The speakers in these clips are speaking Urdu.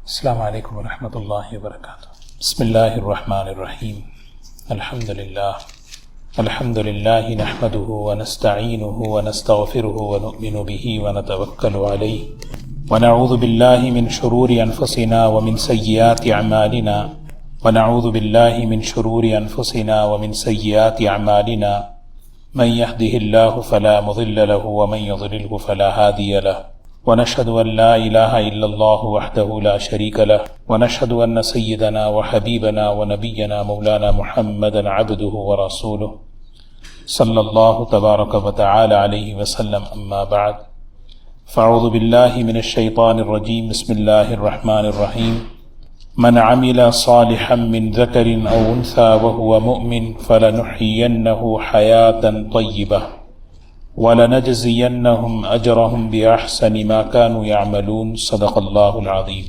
السلام علیکم ورحمۃ اللہ وبرکاتہ۔ بسم اللہ الرحمن الرحیم۔ الحمد للہ نحمده ونستعینه ونستغفره ونؤمن به ونتوکل علیہ ونعوذ باللہ من شرور انفسنا ومن سیئات اعمالنا من يهده الله فلا مضل له ومن يضلله فلا هادي له ونشهد أن لا إله إلا الله وحده لا شريك له ونشهد أن سيدنا وحبيبنا ونبينا مولانا محمدا عبده ورسوله صلى الله تبارك وتعالى عليه وسلم أما بعد فأعوذ بالله من الشيطان الرجيم بسم الله الرحمن الرحيم من عمل صالحا من ذكر أو أنثى وهو مؤمن فلنحيينه حياة طيبة وَلَنَجْزِيَنَّهُمْ أَجْرَهُمْ بِأَحْسَنِ مَا كَانُوا يَعْمَلُونَ صدق اللہ العظیم۔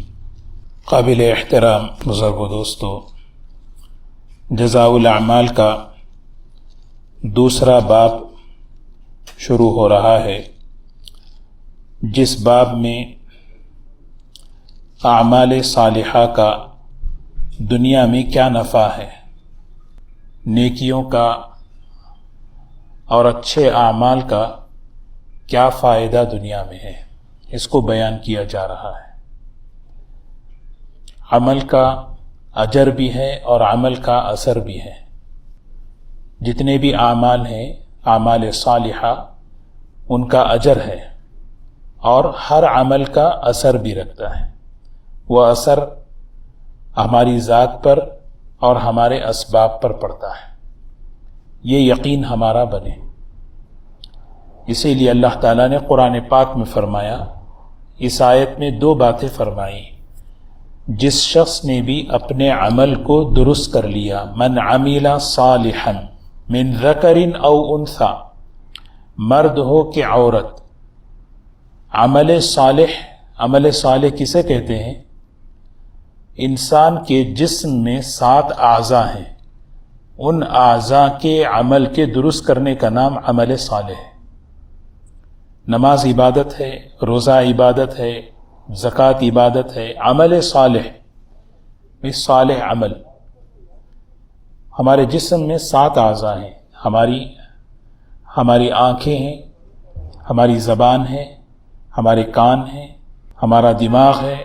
قابل احترام بزرگ و دوستو، جزاء الاعمال کا دوسرا باب شروع ہو رہا ہے، جس باب میں اعمال صالحہ کا دنیا میں کیا نفع ہے، نیکیوں کا اور اچھے اعمال کا کیا فائدہ دنیا میں ہے، اس کو بیان کیا جا رہا ہے۔ عمل کا اجر بھی ہے اور عمل کا اثر بھی ہے۔ جتنے بھی اعمال ہیں، اعمال صالحہ، ان کا اجر ہے اور ہر عمل کا اثر بھی رکھتا ہے۔ وہ اثر ہماری ذات پر اور ہمارے اسباب پر پڑتا ہے، یہ یقین ہمارا بنے۔ اسی لیے اللہ تعالیٰ نے قرآن پاک میں فرمایا، اس آیت میں دو باتیں فرمائی۔ جس شخص نے بھی اپنے عمل کو درست کر لیا، من عمل صالحا من ذکر او انثی، مرد ہو کہ عورت۔ عمل صالح کسے کہتے ہیں؟ انسان کے جسم میں 7 اعضاء ہیں، ان اعضاء کے عمل کے درست کرنے کا نام عمل صالح ہے۔ نماز عبادت ہے، روزہ عبادت ہے، زکوٰۃ عبادت ہے، عمل صالح، صالح عمل۔ ہمارے جسم میں 7 اعضاء ہیں، ہماری آنکھیں ہیں، ہماری زبان ہے، ہمارے کان ہیں، ہمارا دماغ ہے،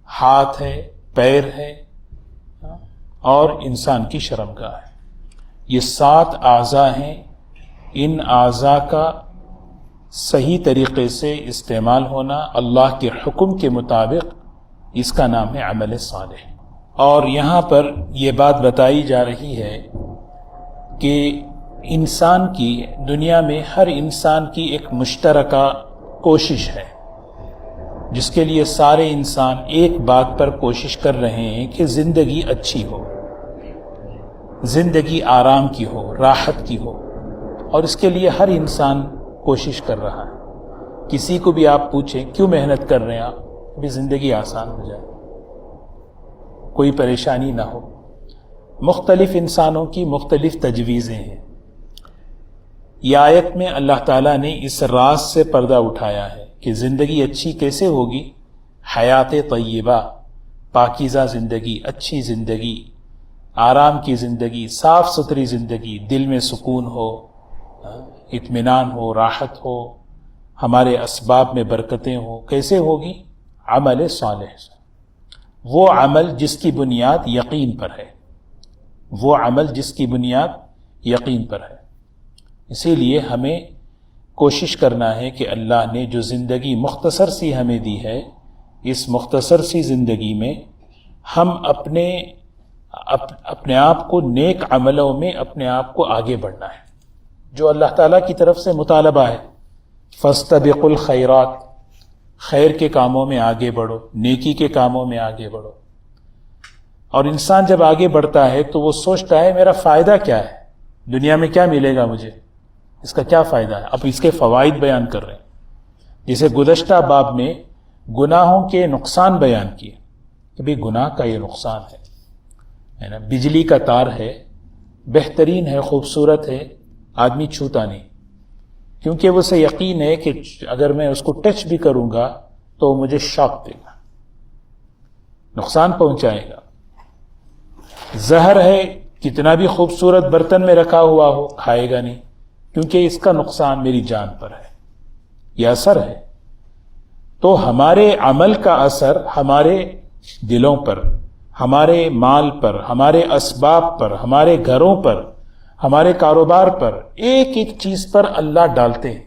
ہاتھ ہے، پیر ہے اور انسان کی شرمگاہ ہے۔ یہ 7 اعضاء ہیں۔ ان اعضاء کا صحیح طریقے سے استعمال ہونا، اللہ کے حکم کے مطابق، اس کا نام ہے عمل صالح۔ اور یہاں پر یہ بات بتائی جا رہی ہے کہ انسان کی دنیا میں ہر انسان کی ایک مشترکہ کوشش ہے، جس کے لیے سارے انسان ایک بات پر کوشش کر رہے ہیں کہ زندگی اچھی ہو، زندگی آرام کی ہو، راحت کی ہو، اور اس کے لیے ہر انسان کوشش کر رہا ہے۔ کسی کو بھی آپ پوچھیں کیوں محنت کر رہے ہیں آپ؟ ابھی زندگی آسان ہو جائے، کوئی پریشانی نہ ہو۔ مختلف انسانوں کی مختلف تجویزیں ہیں۔ یہ آیت میں اللہ تعالیٰ نے اس راز سے پردہ اٹھایا ہے کہ زندگی اچھی کیسے ہوگی؟ حیات طیبہ، پاکیزہ زندگی، اچھی زندگی، آرام کی زندگی، صاف ستھری زندگی، دل میں سکون ہو، اطمینان ہو، راحت ہو، ہمارے اسباب میں برکتیں ہوں۔ کیسے ہوگی؟ عمل صالح سے۔ وہ عمل جس کی بنیاد یقین پر ہے، وہ عمل جس کی بنیاد یقین پر ہے۔ اسی لیے ہمیں کوشش کرنا ہے کہ اللہ نے جو زندگی مختصر سی ہمیں دی ہے، اس مختصر سی زندگی میں ہم اپنے آپ کو نیک عملوں میں اپنے آپ کو آگے بڑھنا ہے، جو اللہ تعالیٰ کی طرف سے مطالبہ ہے۔ فاستبقوا الخیرات، خیر کے کاموں میں آگے بڑھو، نیکی کے کاموں میں آگے بڑھو۔ اور انسان جب آگے بڑھتا ہے تو وہ سوچتا ہے میرا فائدہ کیا ہے، دنیا میں کیا ملے گا مجھے، اس کا کیا فائدہ ہے۔ اب اس کے فوائد بیان کر رہے ہیں، جیسے گزشتہ باب میں گناہوں کے نقصان بیان کیے کہ بھی گناہ کا یہ نقصان ہے نا۔ بجلی کا تار ہے، بہترین ہے، خوبصورت ہے، آدمی چھوتا نہیں، کیونکہ اسے یقین ہے کہ اگر میں اس کو ٹچ بھی کروں گا تو مجھے شاک دے گا۔ نقصان پہنچائے گا. زہر ہے، کتنا بھی خوبصورت برتن میں رکھا ہوا ہو کھائے گا نہیں، کیونکہ اس کا نقصان میری جان پر ہے. یہ اثر ہے. تو ہمارے عمل کا اثر ہمارے دلوں پر، ہمارے مال پر، ہمارے اسباب پر، ہمارے گھروں پر، ہمارے کاروبار پر، ایک ایک چیز پر اللہ ڈالتے ہیں.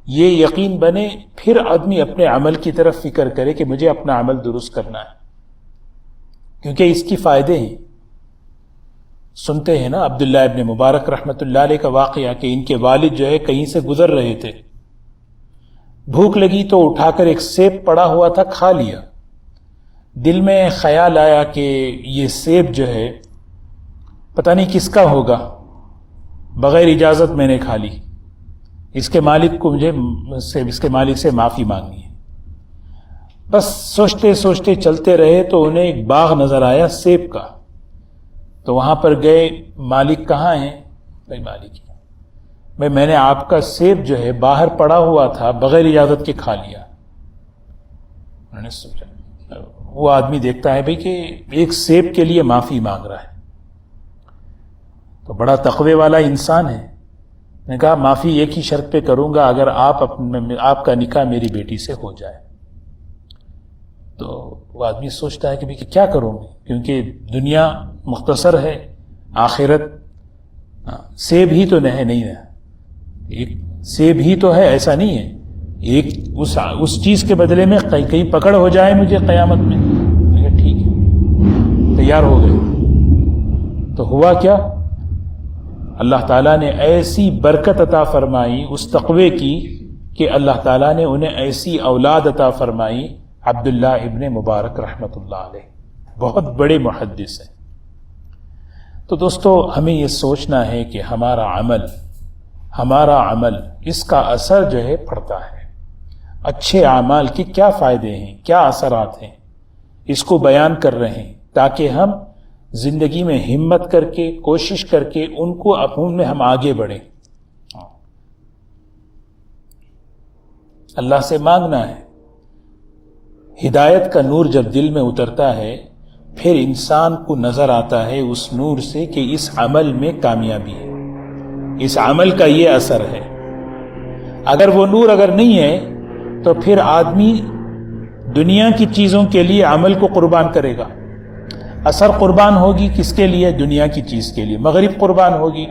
یہ یقین بنے، پھر آدمی اپنے عمل کی طرف فکر کرے کہ مجھے اپنا عمل درست کرنا ہے، کیونکہ اس کی فائدے ہیں. سنتے ہیں نا عبداللہ ابن مبارک رحمۃ اللہ علیہ کا واقعہ کہ ان کے والد جو ہے کہیں سے گزر رہے تھے، بھوک لگی تو اٹھا کر ایک سیب پڑا ہوا تھا، کھا لیا. دل میں خیال آیا کہ یہ سیب جو ہے پتہ نہیں کس کا ہوگا، بغیر اجازت میں نے کھا لی، اس کے مالک کو مجھے اس کے مالک سے معافی مانگنی ہے. بس سوچتے سوچتے چلتے رہے تو انہیں ایک باغ نظر آیا سیب کا. تو وہاں پر گئے، مالک کہاں ہیں؟ بھائی مالک میں نے آپ کا سیب جو ہے باہر پڑا ہوا تھا، بغیر اجازت کے کھا لیا. انہوں نے سوچا، وہ آدمی دیکھتا ہے بھائی کہ ایک سیب کے لیے معافی مانگ رہا ہے، تو بڑا تقوی والا انسان ہے. میں نے کہا معافی ایک ہی شرط پہ کروں گا، اگر آپ کا نکاح میری بیٹی سے ہو جائے. تو وہ آدمی سوچتا ہے کہ بھائی کیا کروں میں، کیونکہ دنیا مختصر ہے، آخرت سیب ہی تو نہیں ہے، ایک سیب ہی تو ہے، ایسا نہیں ہے. ایک اس چیز کے بدلے میں کہیں پکڑ ہو جائے مجھے قیامت میں. ٹھیک ہے، تیار ہو گئے. تو ہوا کیا؟ اللہ تعالیٰ نے ایسی برکت عطا فرمائی اس تقوی کی کہ اللہ تعالیٰ نے انہیں ایسی اولاد عطا فرمائی. عبداللہ ابن مبارک رحمۃ اللہ علیہ بہت بڑے محدث ہیں. تو دوستو ہمیں یہ سوچنا ہے کہ ہمارا عمل اس کا اثر جو ہے پڑتا ہے. اچھے اعمال کے کیا فائدے ہیں، کیا اثرات ہیں، اس کو بیان کر رہے ہیں تاکہ ہم زندگی میں ہمت کر کے، کوشش کر کے ان کو اپنے میں ہم آگے بڑھیں. اللہ سے مانگنا ہے. ہدایت کا نور جب دل میں اترتا ہے پھر انسان کو نظر آتا ہے اس نور سے کہ اس عمل میں کامیابی ہے، اس عمل کا یہ اثر ہے. اگر وہ نور نہیں ہے تو پھر آدمی دنیا کی چیزوں کے لیے عمل کو قربان کرے گا. اثر قربان ہوگی کس کے لیے؟ دنیا کی چیز کے لیے. مغرب قربان ہوگی،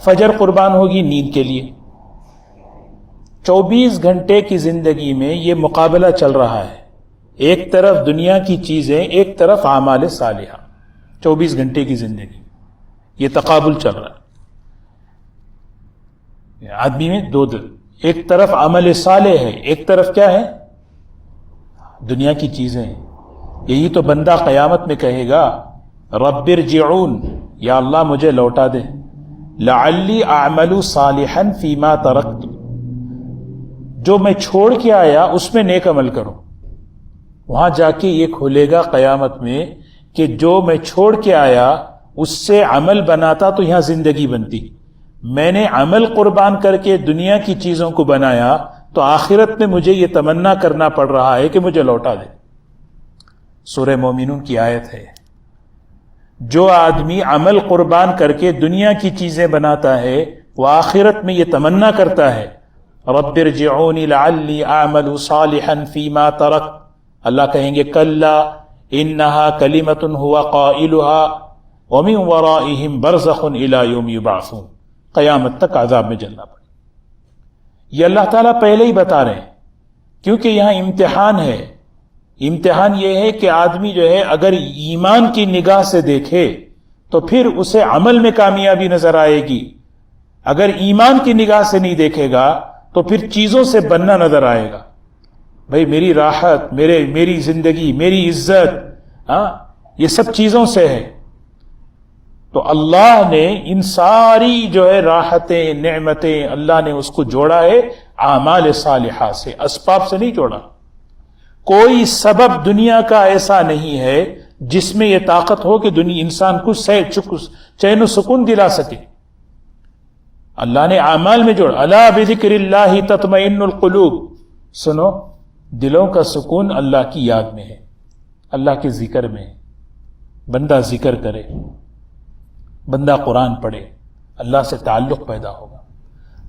فجر قربان ہوگی نیند کے لیے. 24 گھنٹے کی زندگی میں یہ مقابلہ چل رہا ہے، ایک طرف دنیا کی چیزیں، ایک طرف اعمال صالحہ. 24 گھنٹے کی زندگی یہ تقابل چل رہا ہے آدمی میں. دو ایک طرف عمل صالح ہے، ایک طرف کیا ہے؟ دنیا کی چیزیں. یہی تو بندہ قیامت میں کہے گا رب ارجعون، یا اللہ مجھے لوٹا دے، لعلی اعمل صالحا فیما ترکت، جو میں چھوڑ کے آیا اس میں نیک عمل کروں. وہاں جا کے یہ کھولے گا قیامت میں کہ جو میں چھوڑ کے آیا اس سے عمل بناتا تو یہاں زندگی بنتی. میں نے عمل قربان کر کے دنیا کی چیزوں کو بنایا تو آخرت میں مجھے یہ تمنا کرنا پڑ رہا ہے کہ مجھے لوٹا دے. سورہ مومنون کی آیت ہے. جو آدمی عمل قربان کر کے دنیا کی چیزیں بناتا ہے وہ آخرت میں یہ تمنا کرتا ہے رب ارجعونی لعلی اعمل صالحا فیما ترکت. اللہ کہیں گے کلا انہا کلمۃ هو قائلها ومن ورائہم برزخ الی یوم یبعثون. قیامت تک عذاب میں جلنا پڑے. یہ اللہ تعالیٰ پہلے ہی بتا رہے ہیں کیونکہ یہاں امتحان ہے. امتحان یہ ہے کہ آدمی جو ہے اگر ایمان کی نگاہ سے دیکھے تو پھر اسے عمل میں کامیابی نظر آئے گی. اگر ایمان کی نگاہ سے نہیں دیکھے گا تو پھر چیزوں سے بننا نظر آئے گا. بھئی میری راحت، میری زندگی، میری عزت، یہ سب چیزوں سے ہے. تو اللہ نے ان ساری جو ہے راحتیں، نعمتیں، اللہ نے اس کو جوڑا ہے اعمال صالحہ سے، اسباب سے نہیں جوڑا. کوئی سبب دنیا کا ایسا نہیں ہے جس میں یہ طاقت ہو کہ انسان کو چین و سکون دلا سکے. اللہ نے اعمال میں جوڑا. الا بذکر اللہ تطمئن القلوب. سنو، دلوں کا سکون اللہ کی یاد میں ہے، اللہ کے ذکر میں ہے۔ بندہ ذکر کرے، بندہ قرآن پڑھے، اللہ سے تعلق پیدا ہوگا۔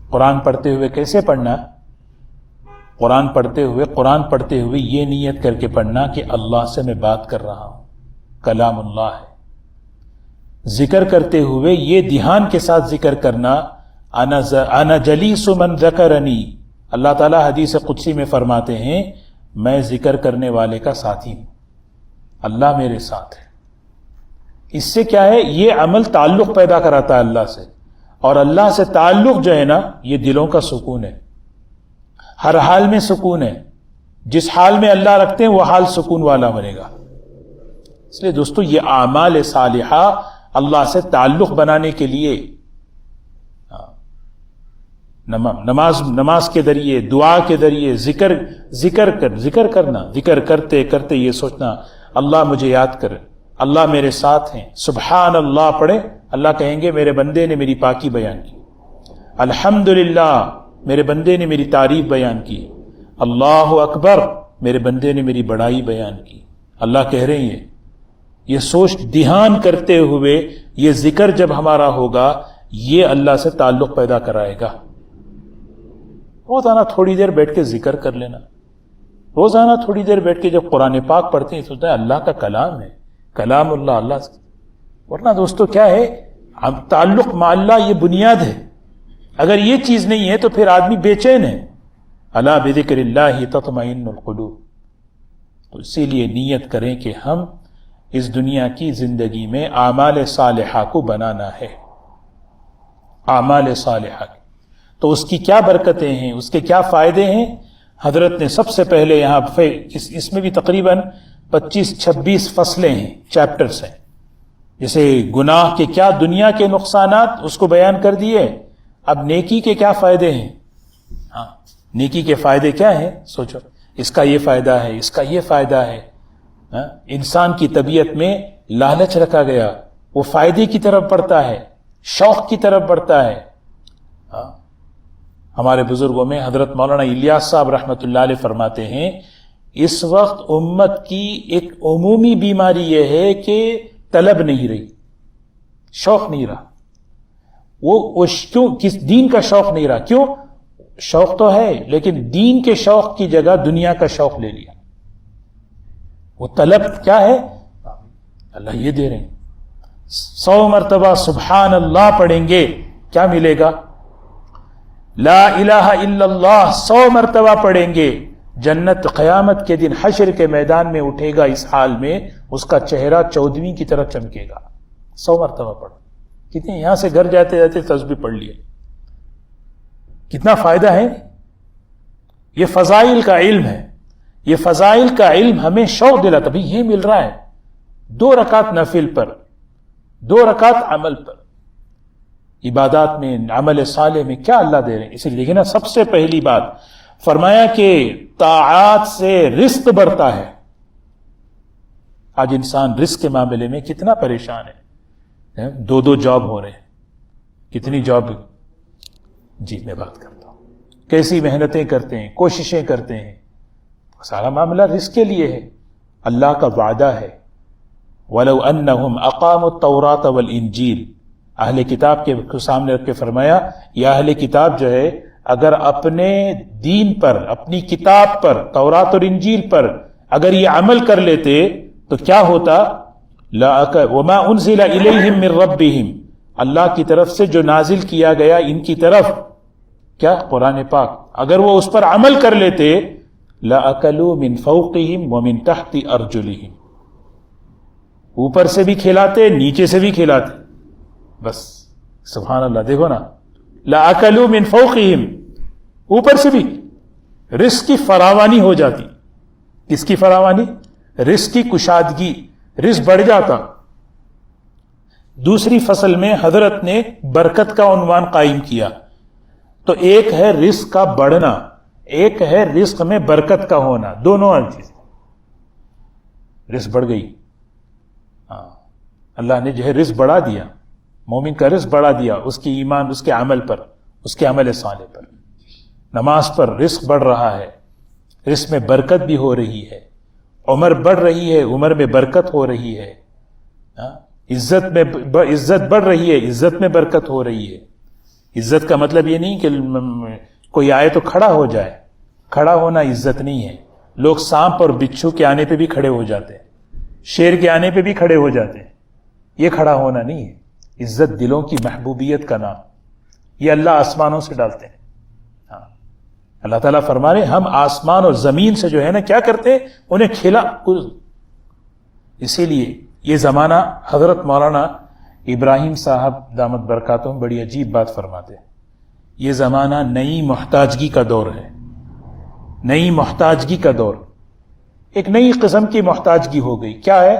قرآن پڑھتے ہوئے کیسے پڑھنا؟ قرآن پڑھتے ہوئے یہ نیت کر کے پڑھنا کہ اللہ سے میں بات کر رہا ہوں، کلام اللہ ہے۔ ذکر کرتے ہوئے یہ دھیان کے ساتھ ذکر کرنا، انا جلیس من ذکرنی، اللہ تعالیٰ حدیث قدسی میں فرماتے ہیں میں ذکر کرنے والے کا ساتھی ہوں، اللہ میرے ساتھ ہے۔ اس سے کیا ہے؟ یہ عمل تعلق پیدا کراتا ہے اللہ سے، اور اللہ سے تعلق جو ہے نا، یہ دلوں کا سکون ہے، ہر حال میں سکون ہے۔ جس حال میں اللہ رکھتے ہیں وہ حال سکون والا بنے گا۔ اس لیے دوستو یہ اعمال صالحہ اللہ سے تعلق بنانے کے لیے نماز کے ذریعے، دعا کے ذریعے، ذکر کرنا، ذکر کرتے کرتے یہ سوچنا اللہ مجھے یاد کر، اللہ میرے ساتھ ہیں۔ سبحان اللہ پڑھے، اللہ کہیں گے میرے بندے نے میری پاکی بیان کی۔ الحمدللہ، میرے بندے نے میری تعریف بیان کی۔ اللہ اکبر، میرے بندے نے میری بڑائی بیان کی۔ اللہ کہہ رہے ہیں یہ سوچ دھیان کرتے ہوئے یہ ذکر جب ہمارا ہوگا، یہ اللہ سے تعلق پیدا کرائے گا۔ روزانہ تھوڑی دیر بیٹھ کے ذکر کر لینا، روزانہ تھوڑی دیر بیٹھ کے جب قرآن پاک پڑھتے ہیں سوچتا ہے اللہ کا کلام ہے، کلام اللہ سے۔ ورنہ دوستو کیا ہے؟ تعلق مع اللہ یہ بنیاد ہے۔ اگر یہ چیز نہیں ہے تو پھر آدمی بے چین ہے۔ الا بذکر اللہ تطمئن القلوب۔ تو اسی لیے نیت کریں کہ ہم اس دنیا کی زندگی میں اعمال صالحہ کو بنانا ہے، اعمال صالحہ۔ تو اس کی کیا برکتیں ہیں، اس کے کیا فائدے ہیں؟ حضرت نے سب سے پہلے یہاں اس میں بھی تقریباً 25-26 فصلیں ہیں، چیپٹرز ہیں۔ جیسے گناہ کے کیا دنیا کے نقصانات اس کو بیان کر دیے، اب نیکی کے کیا فائدے ہیں۔ ہاں، نیکی کے فائدے کیا ہیں؟ سوچو، اس کا یہ فائدہ ہے، اس کا یہ فائدہ ہے۔ انسان کی طبیعت میں لالچ رکھا گیا، وہ فائدے کی طرف بڑھتا ہے، شوق کی طرف بڑھتا ہے۔ ہمارے بزرگوں میں حضرت مولانا الیاس صاحب رحمۃ اللہ علیہ فرماتے ہیں اس وقت امت کی ایک عمومی بیماری یہ ہے کہ طلب نہیں رہی، شوق نہیں رہا۔ وہ کیوں؟ کس دین کا شوق نہیں رہا؟ کیوں؟ شوق تو ہے لیکن دین کے شوق کی جگہ دنیا کا شوق لے لیا۔ وہ طلب کیا ہے؟ اللہ یہ دے رہے ہیں، 100 مرتبہ سبحان اللہ پڑھیں گے کیا ملے گا؟ لا الہ الا اللہ 100 مرتبہ پڑھیں گے، جنت قیامت کے دن حشر کے میدان میں اٹھے گا، اس حال میں اس کا چہرہ 14ویں کی طرح چمکے گا۔ 100 مرتبہ پڑھو۔ کتنے یہاں سے گھر جاتے جاتے تسبیح پڑھ لیے، کتنا فائدہ ہے۔ یہ فضائل کا علم ہے، یہ فضائل کا علم ہمیں شوق دلاتا۔ بھئی یہ مل رہا ہے 2 رکعت نفل پر، 2 رکعت عمل پر، عبادات میں، عمل صالح میں کیا اللہ دے رہے ہیں۔ اسی لیے دیکھیں نا، سب سے پہلی بات فرمایا کہ طاعات سے رزق بڑھتا ہے۔ آج انسان رزق کے معاملے میں کتنا پریشان ہے، 2 جاب ہو رہے ہیں، کتنی جاب؟ جی میں بات کرتا ہوں، کیسی محنتیں کرتے ہیں، کوششیں کرتے ہیں، سارا معاملہ رزق کے لیے ہے۔ اللہ کا وعدہ ہے وَلَوْ أَنَّهُمْ أَقَامُوا التَّوْرَاةَ وَالْإِنْجِيلَ، اہل کتاب کے سامنے رکھ کے فرمایا یہ اہل کتاب جو ہے اگر اپنے دین پر، اپنی کتاب پر، تورات اور انجیل پر اگر یہ عمل کر لیتے تو کیا ہوتا؟ وَمَا أُنزِلَ إِلَيْهِم مِّن رَبِّهِمْ، اللہ کی طرف سے جو نازل کیا گیا ان کی طرف، کیا؟ قرآن پاک، اگر وہ اس پر عمل کر لیتے لَأَكَلُوا مِن فَوْقِهِمْ وَمِن تَحْتِ أَرْجُلِهِمْ، اوپر سے بھی کھلاتے نیچے سے بھی کھلاتے۔ بس سبحان اللہ، دیکھو نا، لَأَكَلُوا مِن فَوْقِهِمْ، اوپر سے بھی رزق کی فراوانی ہو جاتی۔ کس کی فراوانی؟ رزق کی کشادگی، رزق بڑھ جاتا۔ دوسری فصل میں حضرت نے برکت کا عنوان قائم کیا، تو ایک ہے رزق کا بڑھنا، ایک ہے رزق میں برکت کا ہونا، دونوں چیز۔ رزق بڑھ گئی، اللہ نے جو ہے رزق بڑھا دیا، مومن کا رزق بڑھا دیا، اس کی ایمان، اس کے عمل پر، اس کے عمل صالح پر، نماز پر رزق بڑھ رہا ہے، رزق میں برکت بھی ہو رہی ہے، عمر بڑھ رہی ہے، عمر میں برکت ہو رہی ہے، عزت بڑھ رہی ہے، عزت میں برکت ہو رہی ہے۔ عزت کا مطلب یہ نہیں کہ کوئی آئے تو کھڑا ہو جائے، کھڑا ہونا عزت نہیں ہے۔ لوگ سانپ اور بچھو کے آنے پہ بھی کھڑے ہو جاتے ہیں، شیر کے آنے پہ بھی کھڑے ہو جاتے ہیں، یہ کھڑا ہونا نہیں ہے۔ عزت دلوں کی محبوبیت کا نام، یہ اللہ آسمانوں سے ڈالتے ہیں۔ اللہ تعالیٰ فرما رہے ہم آسمان اور زمین سے جو ہے نا کیا کرتے ہیں، انہیں کھلا۔ اسی لیے یہ زمانہ حضرت مولانا ابراہیم صاحب دامت برکاتہم بڑی عجیب بات فرماتے ہیں، یہ زمانہ نئی محتاجگی کا دور ہے، نئی محتاجگی کا دور، ایک نئی قسم کی محتاجگی ہو گئی۔ کیا ہے؟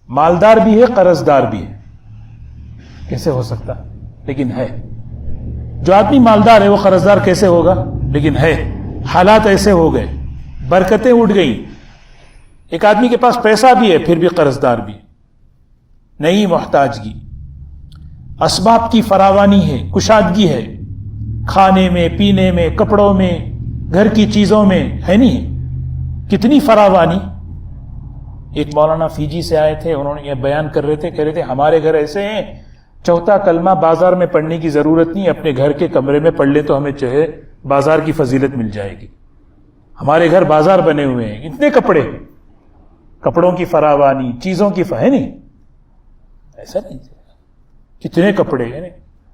مالدار بھی ہے، قرض دار بھی ہے۔ کیسے ہو سکتا؟ لیکن ہے۔ جو آدمی مالدار ہے وہ قرض دار کیسے ہوگا؟ لیکن ہے۔ حالات ایسے ہو گئے، برکتیں اٹھ گئیں۔ ایک آدمی کے پاس پیسہ بھی ہے پھر بھی قرض دار بھی ہے۔ نئی محتاجگی، اسباب کی فراوانی ہے، کشادگی ہے، کھانے میں، پینے میں، کپڑوں میں، گھر کی چیزوں میں، ہے نہیں؟ کتنی فراوانی۔ ایک مولانا فیجی سے آئے تھے، انہوں نے یہ بیان کر رہے تھے، کہہ رہے تھے ہمارے گھر ایسے ہیں، چوتھا کلمہ بازار میں پڑھنے کی ضرورت نہیں، اپنے گھر کے کمرے میں پڑھ لے تو ہمیں چاہے بازار کی فضیلت مل جائے گی۔ ہمارے گھر بازار بنے ہوئے ہیں، اتنے کپڑے، کپڑوں کی فراوانی، چیزوں کی ہے نہیں؟ ایسا نہیں، کتنے کپڑے ہیں،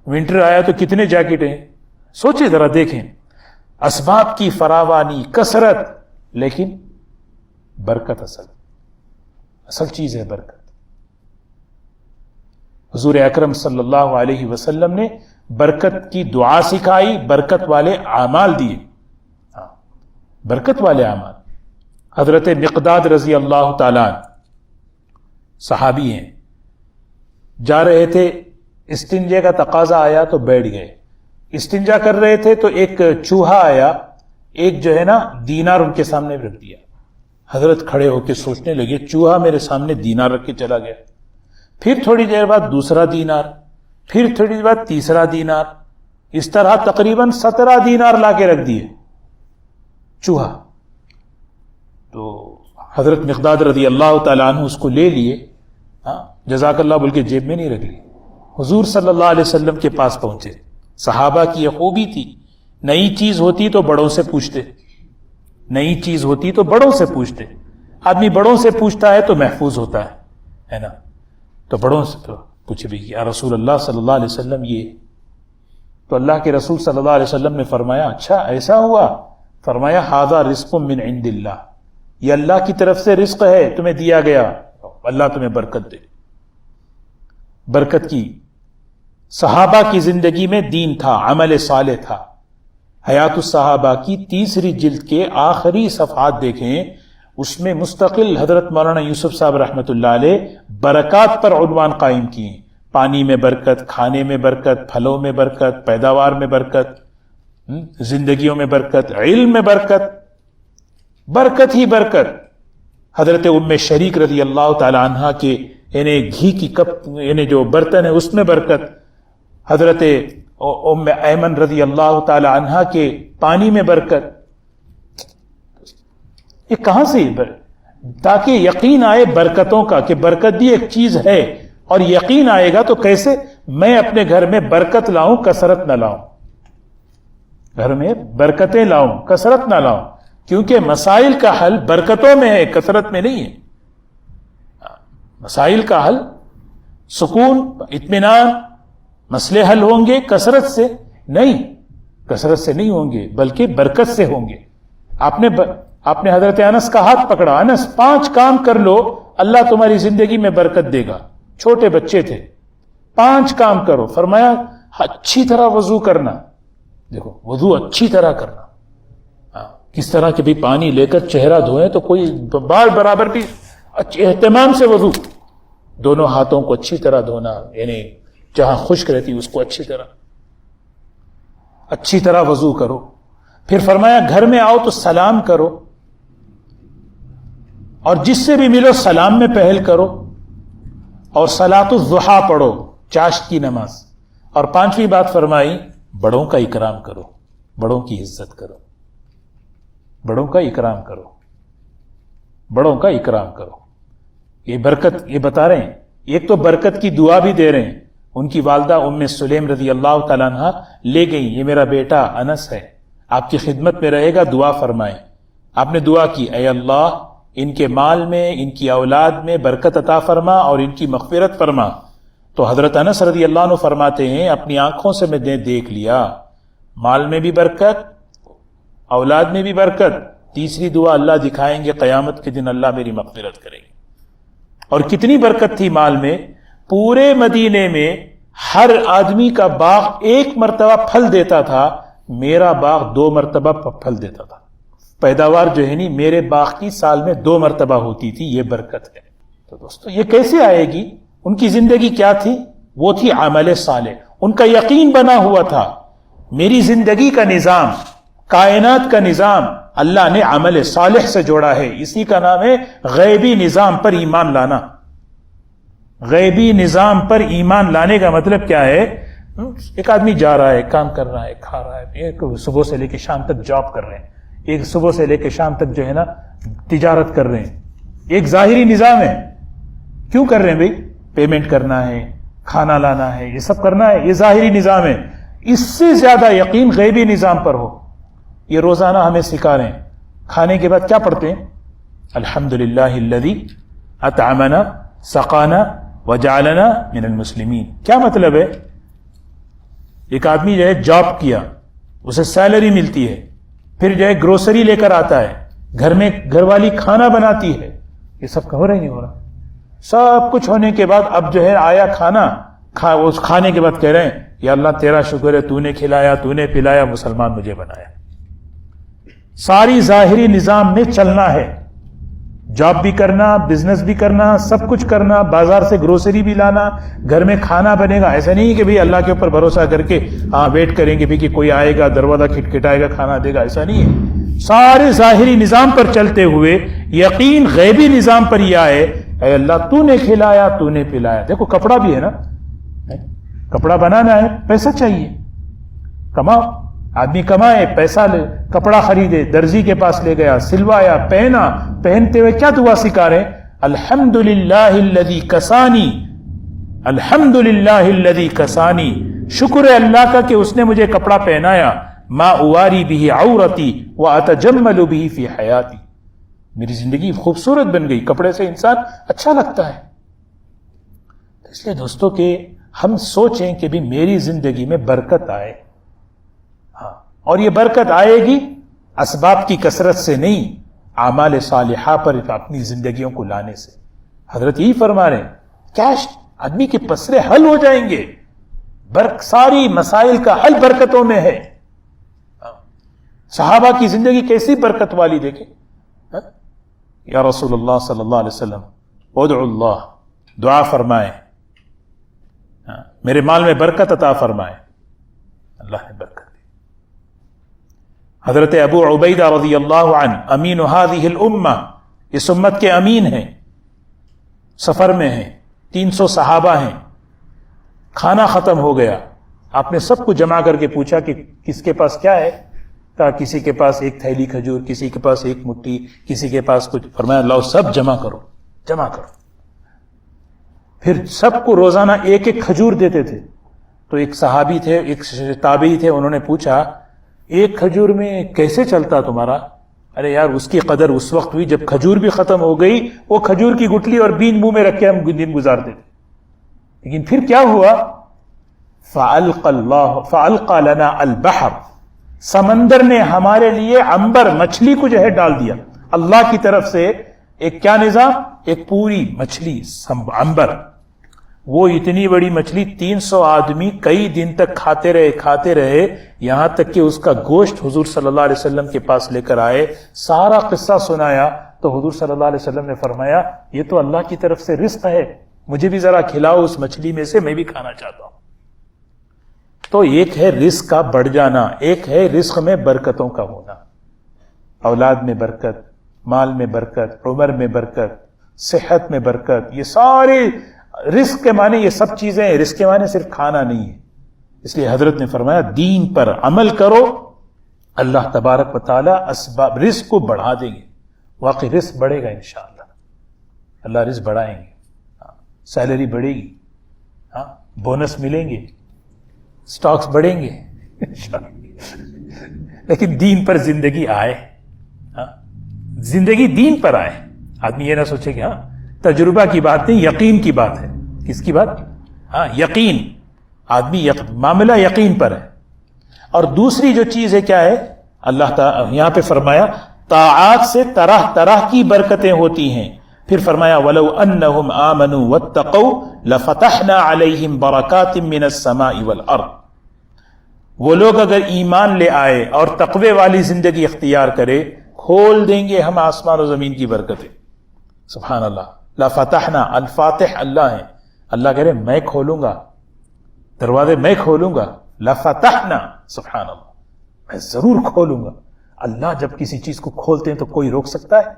ونٹر آیا تو کتنے جیکٹ ہیں، سوچے ذرا دیکھیں۔ اسباب کی فراوانی، کثرت، لیکن برکت اصل چیز ہے برکت۔ حضور اکرم صلی اللہ علیہ وسلم نے برکت کی دعا سکھائی، برکت والے اعمال دیے، برکت والے اعمال۔ حضرت مقداد رضی اللہ تعالیٰ عنہ صحابی ہیں، جا رہے تھے، استنجے کا تقاضا آیا تو بیٹھ گئے، استنجا کر رہے تھے تو ایک چوہا آیا، ایک جو ہے نا دینار ان کے سامنے رکھ دیا۔ حضرت کھڑے ہو کے سوچنے لگے، چوہا میرے سامنے دینار رکھ کے چلا گیا، پھر تھوڑی دیر بعد دوسرا دینار، پھر تھوڑی دیر بعد تیسرا دینار، اس طرح تقریباً 17 دینار لا کے رکھ دیے چوہا۔ تو حضرت مقداد رضی اللہ تعالیٰ عنہ اس کو لے لیے، جزاک اللہ بول کے جیب میں نہیں رکھ لی، حضور صلی اللہ علیہ وسلم کے پاس پہنچے۔ صحابہ کی یہ خوبی تھی، نئی چیز ہوتی تو بڑوں سے پوچھتے، نئی چیز ہوتی تو بڑوں سے پوچھتے۔ آدمی بڑوں سے پوچھتا ہے تو محفوظ ہوتا ہے نا؟ تو بڑوں سے تو پوچھے بھی یا رسول اللہ صلی اللہ علیہ وسلم یہ، تو اللہ کے رسول صلی اللہ علیہ وسلم نے فرمایا اچھا ایسا ہوا؟ فرمایا ھذا رزق من عند اللہ، یہ اللہ کی طرف سے رزق ہے، تمہیں دیا گیا، اللہ تمہیں برکت دے۔ برکت کی صحابہ کی زندگی میں دین تھا، عمل صالح تھا۔ حیات الصحابہ کی 3 جلد کے آخری صفحات دیکھیں، اس میں مستقل حضرت مولانا یوسف صاحب رحمۃ اللہ علیہ برکات پر عنوان قائم کیے، پانی میں برکت، کھانے میں برکت، پھلوں میں برکت، پیداوار میں برکت، زندگیوں میں برکت، علم میں برکت، برکت ہی برکت۔ حضرت ام شریک رضی اللہ تعالی عنہا کے یعنی گھی کی کپ یعنی جو برتن ہے اس میں برکت، حضرت ام ایمن رضی اللہ تعالی عنہا کے پانی میں برکت۔ یہ کہاں سے؟ تاکہ یقین آئے برکتوں کا کہ برکت بھی ایک چیز ہے، اور یقین آئے گا تو کیسے؟ میں اپنے گھر میں برکت لاؤں، کثرت نہ لاؤں، گھر میں برکتیں لاؤں، کثرت نہ لاؤں، کیونکہ مسائل کا حل برکتوں میں ہے، کثرت میں نہیں ہے۔ مسائل کا حل، سکون، اطمینان، مسئلے حل ہوں گے کثرت سے نہیں، کثرت سے نہیں ہوں گے بلکہ برکت سے ہوں گے۔ آپ نے حضرت انس کا ہاتھ پکڑا، انس 5 کام کر لو اللہ تمہاری زندگی میں برکت دے گا۔ چھوٹے بچے تھے، 5 کام کرو، فرمایا اچھی طرح وضو کرنا، دیکھو وضو اچھی طرح کرنا، کس طرح کہ بھی پانی لے کر چہرہ دھوئیں تو کوئی بال برابر بھی اہتمام سے وضو، دونوں ہاتھوں کو اچھی طرح دھونا، یعنی جہاں خشک رہتی اس کو اچھی طرح وضو کرو۔ پھر فرمایا گھر میں آؤ تو سلام کرو، اور جس سے بھی ملو سلام میں پہل کرو، اور صلاۃ الضحیٰ پڑھو، چاشت کی نماز، اور 5ویں بات فرمائی بڑوں کا اکرام کرو، بڑوں کی عزت کرو۔ بڑوں کا اکرام کرو، بڑوں کا اکرام کرو. یہ برکت یہ بتا رہے ہیں. ایک تو برکت کی دعا بھی دے رہے ہیں. ان کی والدہ ام سلیم رضی اللہ تعالیٰ عنہ لے گئیں، یہ میرا بیٹا انس ہے، آپ کی خدمت میں رہے گا، دعا فرمائیں. آپ نے دعا کی، اے اللہ ان کے مال میں، ان کی اولاد میں برکت عطا فرما اور ان کی مغفرت فرما. تو حضرت انس رضی اللہ عنہ فرماتے ہیں اپنی آنکھوں سے میں نے دیکھ لیا، مال میں بھی برکت، اولاد میں بھی برکت. تیسری دعا اللہ دکھائیں گے قیامت کے دن اللہ میری مغفرت کرے گی. اور کتنی برکت تھی مال میں، پورے مدینے میں ہر آدمی کا باغ ایک مرتبہ پھل دیتا تھا، میرا باغ 2 مرتبہ پھل دیتا تھا. پیداوار جو ہے نہیں میرے باغ کی سال میں 2 مرتبہ ہوتی تھی. یہ برکت ہے. تو دوستو یہ کیسے آئے گی؟ ان کی زندگی کیا تھی؟ وہ تھی عمل صالح. ان کا یقین بنا ہوا تھا میری زندگی کا نظام، کائنات کا نظام اللہ نے عمل صالح سے جوڑا ہے. اسی کا نام ہے غیبی نظام پر ایمان لانا. غیبی نظام پر ایمان لانے کا مطلب کیا ہے؟ ایک آدمی جا رہا ہے، کام کر رہا ہے، کھا رہا ہے، ایک صبح سے لے کے شام تک جاب کر رہے ہیں، ایک صبح سے لے کے شام تک جو ہے نا تجارت کر رہے ہیں. ایک ظاہری نظام ہے. کیوں کر رہے ہیں بھائی؟ پیمنٹ کرنا ہے، کھانا لانا ہے، یہ سب کرنا ہے، یہ ظاہری نظام ہے. اس سے زیادہ یقین غیبی نظام پر ہو. یہ روزانہ ہمیں سکھا رہے ہیں. کھانے کے بعد کیا پڑھتے ہیں؟ الحمدللہ الذی اطعمنا سقانا وجعلنا من المسلمین. کیا مطلب ہے؟ ایک آدمی جو ہے جاب کیا، اسے سیلری ملتی ہے، پھر جو ہے گروسری لے کر آتا ہے، گھر میں گھر والی کھانا بناتی ہے. یہ سب ہو رہا ہی نہیں ہو رہا؟ سب کچھ ہونے کے بعد اب جو ہے آیا کھانا، اس کھانے کے بعد کہہ رہے ہیں یا اللہ تیرا شکر ہے، تو نے کھلایا، تو نے پلایا، مسلمان مجھے بنایا. ساری ظاہری نظام میں چلنا ہے. جاب بھی کرنا، بزنس بھی کرنا، سب کچھ کرنا، بازار سے گروسری بھی لانا، گھر میں کھانا بنے گا. ایسا نہیں کہ بھئی اللہ کے اوپر بھروسہ کر کے ویٹ کریں گے بھی کہ کوئی آئے گا، دروازہ کھٹکھٹائے گا، کھانا دے گا. ایسا نہیں ہے. سارے ظاہری نظام پر چلتے ہوئے یقین غیبی نظام پر یہ آئے، اے اللہ تو نے کھلایا، تو نے پلایا. دیکھو کپڑا بھی ہے نا، کپڑا بنانا ہے، پیسہ چاہیے، کماؤ. آدمی کمائے، پیسہ لے، کپڑا خریدے، درزی کے پاس لے گیا، سلوایا، پہنا. پہنتے ہوئے کیا دعا سکھا رہے؟ الحمدللہ الذی کسانی، الحمدللہ الذی کسانی. شکر ہے اللہ کا کہ اس نے مجھے کپڑا پہنایا. ما اواری بہ عورتی واتجمل بہ فی حیاتی. میری زندگی خوبصورت بن گئی. کپڑے سے انسان اچھا لگتا ہے. اس لیے دوستو کہ ہم سوچیں کہ بھی میری زندگی میں برکت آئے. اور یہ برکت آئے گی اسباب کی کثرت سے نہیں، اعمال صالحہ پر اپنی زندگیوں کو لانے سے. حضرت یہی فرما رہے ہیں کیش آدمی کے پسرے حل ہو جائیں گے. ساری مسائل کا حل برکتوں میں ہے. صحابہ کی زندگی کیسی برکت والی دیکھیں. یا رسول اللہ صلی اللہ علیہ وسلم ادعو اللہ، دعا فرمائیں میرے مال میں برکت عطا فرمائے. اللہ نے برکت. حضرت ابو عبیدہ رضی اللہ عنہ امین هذه الامہ، اس امت کے امین ہیں، سفر میں ہیں، 300 صحابہ ہیں. کھانا ختم ہو گیا. آپ نے سب کو جمع کر کے پوچھا کہ کس کے پاس کیا ہے؟ کہا کسی کے پاس ایک تھیلی کھجور، کسی کے پاس ایک مٹھی، کسی کے پاس کچھ. فرمایا لاؤ سب جمع کرو، جمع کرو. پھر سب کو روزانہ ایک ایک کھجور دیتے تھے. تو ایک صحابی تھے، ایک تابعی تھے، انہوں نے پوچھا ایک کھجور میں کیسے چلتا تمہارا؟ ارے یار اس کی قدر اس وقت ہوئی جب کھجور بھی ختم ہو گئی. وہ کھجور کی گٹلی اور بین منہ میں رکھ کے ہم دن گزارتے تھے. لیکن پھر کیا ہوا؟ فَأَلْقَى لَنَا الْبَحْرَ، سمندر نے ہمارے لیے عنبر، مچھلی کو جو ہے ڈال دیا. اللہ کی طرف سے ایک کیا نظام؟ ایک پوری مچھلی عنبر. وہ اتنی بڑی مچھلی 300 آدمی کئی دن تک کھاتے رہے یہاں تک کہ اس کا گوشت حضور صلی اللہ علیہ وسلم کے پاس لے کر آئے. سارا قصہ سنایا تو حضور صلی اللہ علیہ وسلم نے فرمایا یہ تو اللہ کی طرف سے رزق ہے، مجھے بھی ذرا کھلاؤ اس مچھلی میں سے، میں بھی کھانا چاہتا ہوں. تو ایک ہے رزق کا بڑھ جانا، ایک ہے رزق میں برکتوں کا ہونا. اولاد میں برکت، مال میں برکت، عمر میں برکت، صحت میں برکت. یہ سارے رزق کے معنی یہ سب چیزیں ہیں. رزق کے معنی صرف کھانا نہیں ہے. اس لیے حضرت نے فرمایا دین پر عمل کرو اللہ تبارک و تعالیٰ اسباب رزق کو بڑھا دیں گے. واقعی رزق بڑھے گا انشاءاللہ. اللہ رزق بڑھائیں گے. سیلری بڑھے گی, بونس ملیں گے, سٹاکس بڑھیں گے لیکن دین پر زندگی آئے, زندگی دین پر آئے. آدمی یہ نہ سوچے کہ تجربہ کی بات نہیں, یقین کی بات ہے. کس کی بات؟ یقین. آدمی معاملہ یقین پر ہے. اور دوسری جو چیز ہے کیا ہے؟ اللہ تعالیٰ یہاں پہ فرمایا طاعات سے طرح طرح کی برکتیں ہوتی ہیں. پھر فرمایا وَلَوْ أَنَّهُمْ آمَنُوا وَاتَّقَوْا لَفَتَحْنَا عَلَيْهِمْ بَرَكَاتٍ مِّنَ السَّمَاءِ وَالْأَرْضِ. وہ لوگ اگر ایمان لے آئے اور تقوی والی زندگی اختیار کرے, کھول دیں گے ہم آسمان و زمین کی برکتیں. سبحان اللہ. لَفَتَحْنَا, الفاتح اللہ ہے. اللہ کہہ رہے میں کھولوں گا دروازے, میں کھولوں گا. لَفَتَحْنَا, سبحان اللہ, میں ضرور کھولوں گا. اللہ جب کسی چیز کو کھولتے ہیں تو کوئی روک سکتا ہے؟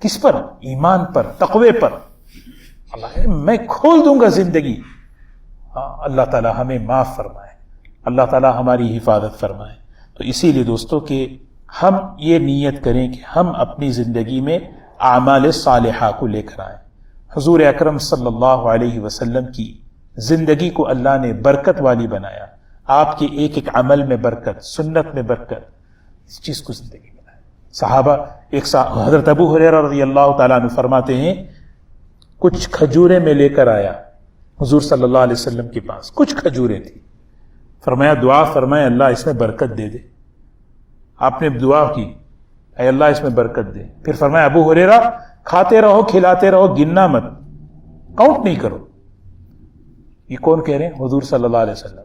کس پر؟ ایمان پر, تقوی پر. اللہ کہے میں کھول دوں گا زندگی. اللہ تعالی ہمیں معاف فرمائے, اللہ تعالی ہماری حفاظت فرمائے. تو اسی لیے دوستو کہ ہم یہ نیت کریں کہ ہم اپنی زندگی میں اعمال صالحہ کو لے کر آئیں. حضور اکرم صلی اللہ علیہ وسلم کی زندگی کو اللہ نے برکت والی بنایا. آپ کے ایک ایک عمل میں برکت, سنت میں برکت, اس چیز کو زندگی بنائے. صحابہ حضرت ابو ہریرہ رضی اللہ تعالیٰ عنہ فرماتے ہیں کچھ کھجوریں میں لے کر آیا حضور صلی اللہ علیہ وسلم کے پاس. کچھ کھجوریں تھی. فرمایا دعا فرمائے اللہ اس میں برکت دے دے. آپ نے دعا کی اے اللہ اس میں برکت دے. پھر فرمایا ابو ہریرہ کھاتے رہو, کھلاتے رہو, گننا مت, کاؤنٹ نہیں کرو. یہ کون کہہ رہے ہیں؟ حضور صلی اللہ علیہ وسلم.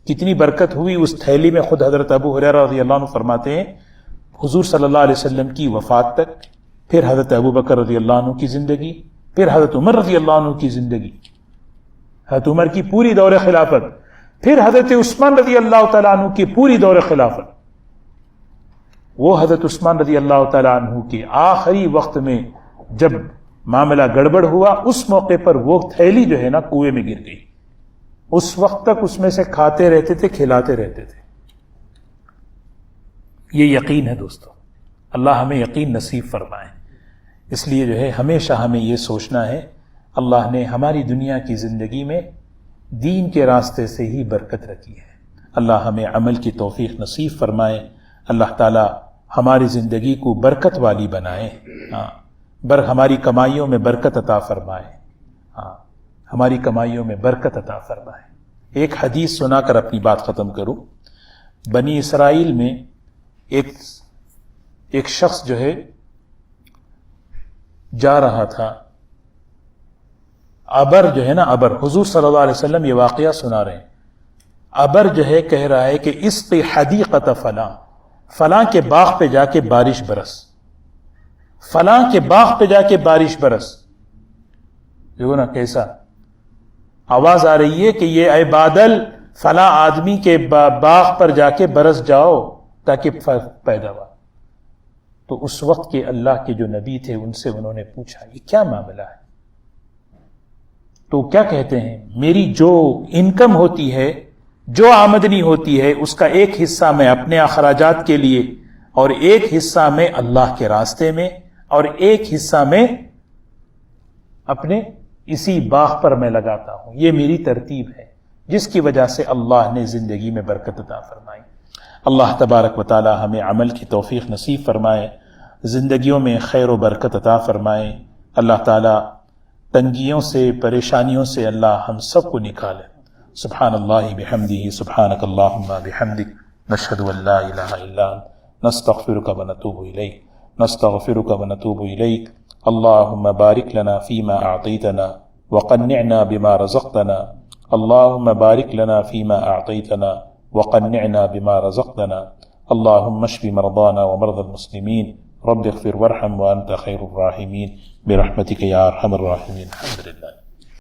کتنی برکت ہوئی اس تھیلی میں. خود حضرت ابو ہریرہ رضی اللہ عنہ فرماتے ہیں حضور صلی اللہ علیہ وسلم کی وفات تک, پھر حضرت ابو بکر رضی اللہ عنہ کی زندگی, پھر حضرت عمر رضی اللہ عنہ کی زندگی, حضرت عمر کی پوری دور خلافت, پھر حضرت عثمان رضی اللہ تعالیٰ عنہ کی پوری دور خلافت. وہ حضرت عثمان رضی اللہ تعالیٰ عنہ کے آخری وقت میں جب معاملہ گڑبڑ ہوا, اس موقع پر وہ تھیلی جو ہے نا کنویں میں گر گئی. اس وقت تک اس میں سے کھاتے رہتے تھے, کھلاتے رہتے تھے. یہ یقین ہے دوستو. اللہ ہمیں یقین نصیب فرمائے. اس لیے جو ہے ہمیشہ ہمیں یہ سوچنا ہے اللہ نے ہماری دنیا کی زندگی میں دین کے راستے سے ہی برکت رکھی ہے. اللہ ہمیں عمل کی توفیق نصیب فرمائے. اللہ تعالی ہماری زندگی کو برکت والی بنائے. ہماری کمائیوں میں برکت عطا فرمائے. ہماری کمائیوں میں برکت عطا فرمائے. ایک حدیث سنا کر اپنی بات ختم کروں. بنی اسرائیل میں ایک شخص جو ہے جا رہا تھا. ابر جو ہے نا, ابر, حضور صلی اللہ علیہ وسلم یہ واقعہ سنا رہے ہیں. ابر جو ہے کہہ رہا ہے کہ اسقی حدیقۃ فلاں, فلاں کے باغ پہ جا کے بارش برس, فلاں کے باغ پہ جا کے بارش برس. جو نا کیسا آواز آ رہی ہے کہ یہ اے بادل فلاں آدمی کے باغ پر جا کے برس جاؤ تاکہ پیدا ہوا. تو اس وقت کے اللہ کے جو نبی تھے ان سے انہوں نے پوچھا یہ کیا معاملہ ہے؟ تو کیا کہتے ہیں میری جو انکم ہوتی ہے, جو آمدنی ہوتی ہے, اس کا ایک حصہ میں اپنے اخراجات کے لیے اور ایک حصہ میں اللہ کے راستے میں اور ایک حصہ میں اپنے اسی باغ پر میں لگاتا ہوں. یہ میری ترتیب ہے جس کی وجہ سے اللہ نے زندگی میں برکت عطا فرمائی. اللہ تبارک و تعالی ہمیں عمل کی توفیق نصیب فرمائے, زندگیوں میں خیر و برکت عطا فرمائے. اللہ تعالی تنگیوں سے, پریشانیوں سے اللہ ہم سب کو نکالے. سبحان اللہ بحمدہ, سبحانک اللہم بحمدک, نشہد ان لا الہ الا انت, نستغفرک ونتوب الیک, نستغفرک ونتوب الیک. اللہم بارک لنا فیما اعطیتنا وقنعنا بما رزقتنا. اللہم بارک لنا فیما اعطیتنا وقنعنا بما رزقتنا. اللہم اشف مرضانا ومرضى المسلمین. رب اغفر وارحم وانت خیر الراحمین برحمتک یا ارحم الراحمین. الحمدللہ.